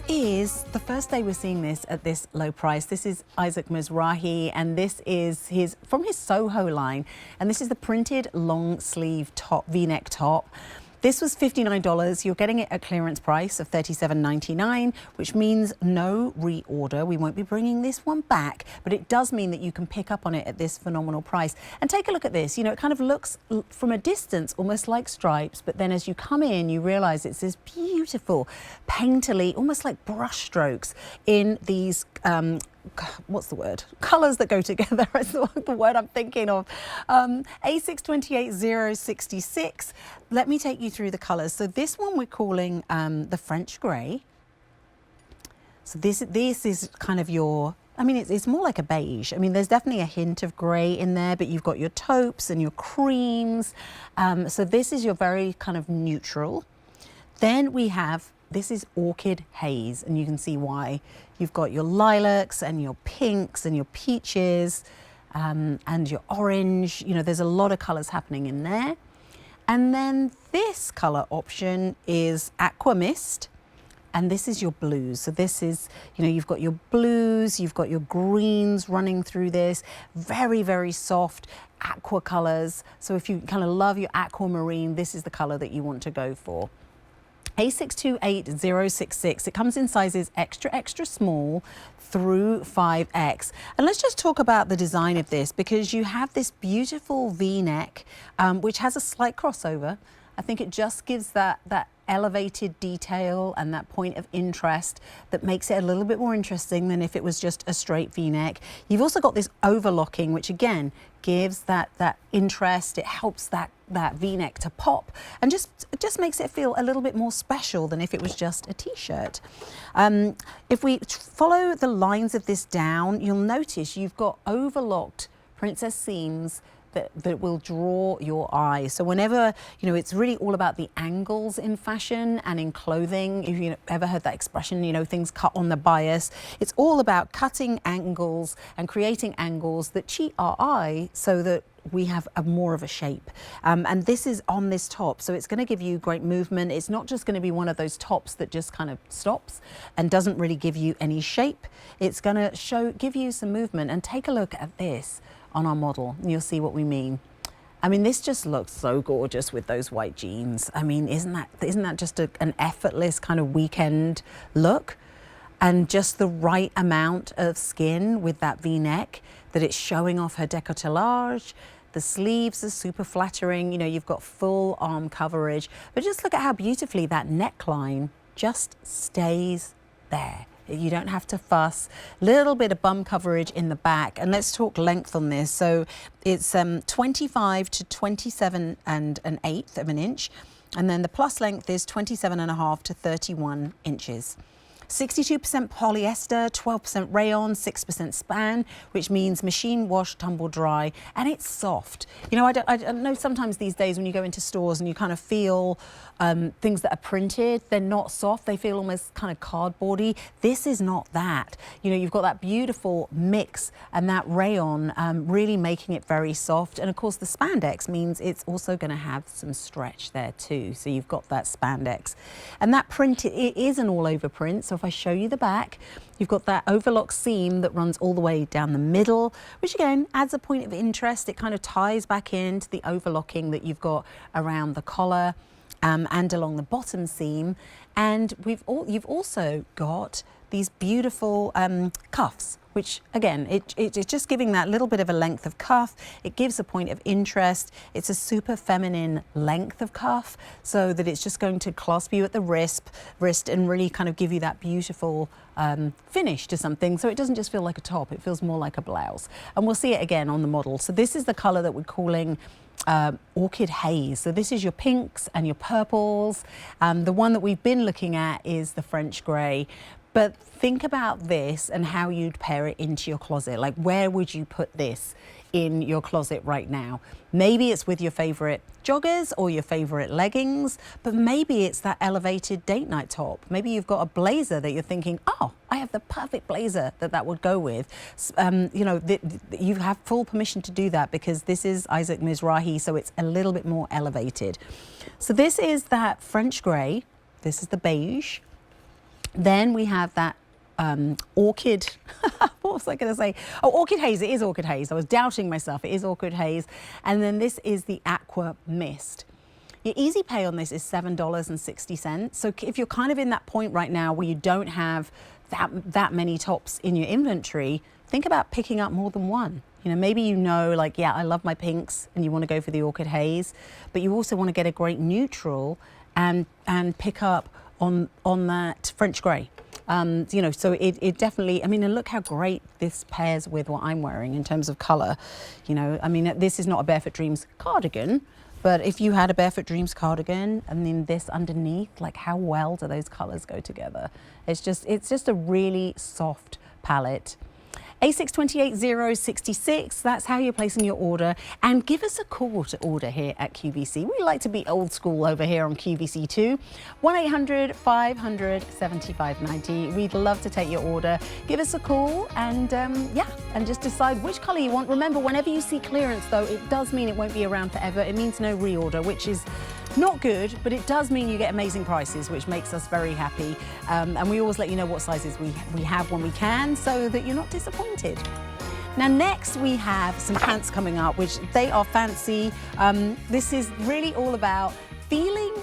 is the first day we're seeing this at this low price. This is Isaac Mizrahi, and this is from his Soho line, and this is the printed long sleeve top, V-neck top. This was $59. You're getting it at clearance price of $37.99, which means no reorder. We won't be bringing this one back, but it does mean that you can pick up on it at this phenomenal price. And take a look at this. You know, it kind of looks from a distance almost like stripes, but then as you come in, you realize it's this beautiful, painterly, almost like brush strokes in these what's the word? Colors that go together is the word I'm thinking of. A628066. Let me take you through the colors. So this one we're calling the French grey. So this is kind of your, I mean, it's more like a beige. I mean, there's definitely a hint of grey in there, but you've got your taupes and your creams. So this is your very kind of neutral. Then we have, this is Orchid Haze, and you can see why. You've got your lilacs and your pinks and your peaches and your orange. You know, there's a lot of colors happening in there. And then this color option is Aqua Mist, and this is your blues. So this is, you know, you've got your blues, you've got your greens running through this, very, very soft aqua colors. So if you kind of love your aquamarine, this is the color that you want to go for. A628066. It comes in sizes extra, extra small through 5X. And let's just talk about the design of this, because you have this beautiful V-neck, which has a slight crossover. I think it just gives that elevated detail and that point of interest that makes it a little bit more interesting than if it was just a straight V-neck. You've also got this overlocking, which again gives that interest. It helps that V-neck to pop and just makes it feel a little bit more special than if it was just a t-shirt. If we follow the lines of this down, you'll notice you've got overlocked princess seams that will draw your eye. So whenever, you know, it's really all about the angles in fashion and in clothing. If you ever heard that expression, you know, things cut on the bias. It's all about cutting angles and creating angles that cheat our eye so that we have more of a shape. And this is on this top, so it's going to give you great movement. It's not just going to be one of those tops that just kind of stops and doesn't really give you any shape. It's going to give you some movement. And take a look at this on our model, and you'll see what we mean. I mean, this just looks so gorgeous with those white jeans. I mean, isn't that just an effortless kind of weekend look? And just the right amount of skin with that V-neck, that it's showing off her décolletage. The sleeves are super flattering. You know, you've got full arm coverage, but just look at how beautifully that neckline just stays there. You don't have to fuss. Little bit of bum coverage in the back. And let's talk length on this. So it's 25 to 27 and an eighth of an inch. And then the plus length is 27.5 to 31 inches. 62% polyester, 12% rayon, 6% span, which means machine wash, tumble dry, and it's soft. You know, I know sometimes these days when you go into stores and you kind of feel things that are printed, they're not soft, they feel almost kind of cardboardy. This is not that. You know, you've got that beautiful mix and that rayon really making it very soft. And of course the spandex means it's also going to have some stretch there too. So you've got that spandex. And that print, it is an all over print. So if I show you the back, you've got that overlock seam that runs all the way down the middle, which again adds a point of interest. It kind of ties back into the overlocking that you've got around the collar and along the bottom seam. And you've also got these beautiful cuffs, which again, it's just giving that little bit of a length of cuff. It gives a point of interest. It's a super feminine length of cuff, so that it's just going to clasp you at the wrist and really kind of give you that beautiful finish to something. So it doesn't just feel like a top, it feels more like a blouse. And we'll see it again on the model. So this is the color that we're calling Orchid Haze. So this is your pinks and your purples. The one that we've been looking at is the French grey. But think about this and how you'd pair it into your closet. Like, where would you put this in your closet right now? Maybe it's with your favorite joggers or your favorite leggings, but maybe it's that elevated date night top. Maybe you've got a blazer that you're thinking, oh, I have the perfect blazer that would go with. You know, you have full permission to do that because this is Isaac Mizrahi, so it's a little bit more elevated. So this is that French grey. This is the beige. Then we have that orchid, what was I going to say? Oh, orchid haze, it is orchid haze. I was doubting myself, it is orchid haze. And then this is the aqua mist. Your easy pay on this is $7.60. So if you're kind of in that point right now where you don't have that many tops in your inventory, think about picking up more than one. You know, maybe like, yeah, I love my pinks and you want to go for the orchid haze, but you also want to get a great neutral and pick up on that French grey. You know, so it definitely, I mean, and look how great this pairs with what I'm wearing in terms of colour. You know, I mean, this is not a Barefoot Dreams cardigan, but if you had a Barefoot Dreams cardigan and then this underneath, like how well do those colours go together? It's just a really soft palette. A628066, that's how you're placing your order. And give us a call to order here at QVC. We like to be old school over here on QVC too. 1-800-500-7590. We'd love to take your order. Give us a call and yeah, and just decide which colour you want. Remember, whenever you see clearance though, it does mean it won't be around forever. It means no reorder, which is not good, but it does mean you get amazing prices, which makes us very happy. And we always let you know what sizes we have when we can, so that you're not disappointed. Now next we have some pants coming up, which they are fancy. This is really all about feeling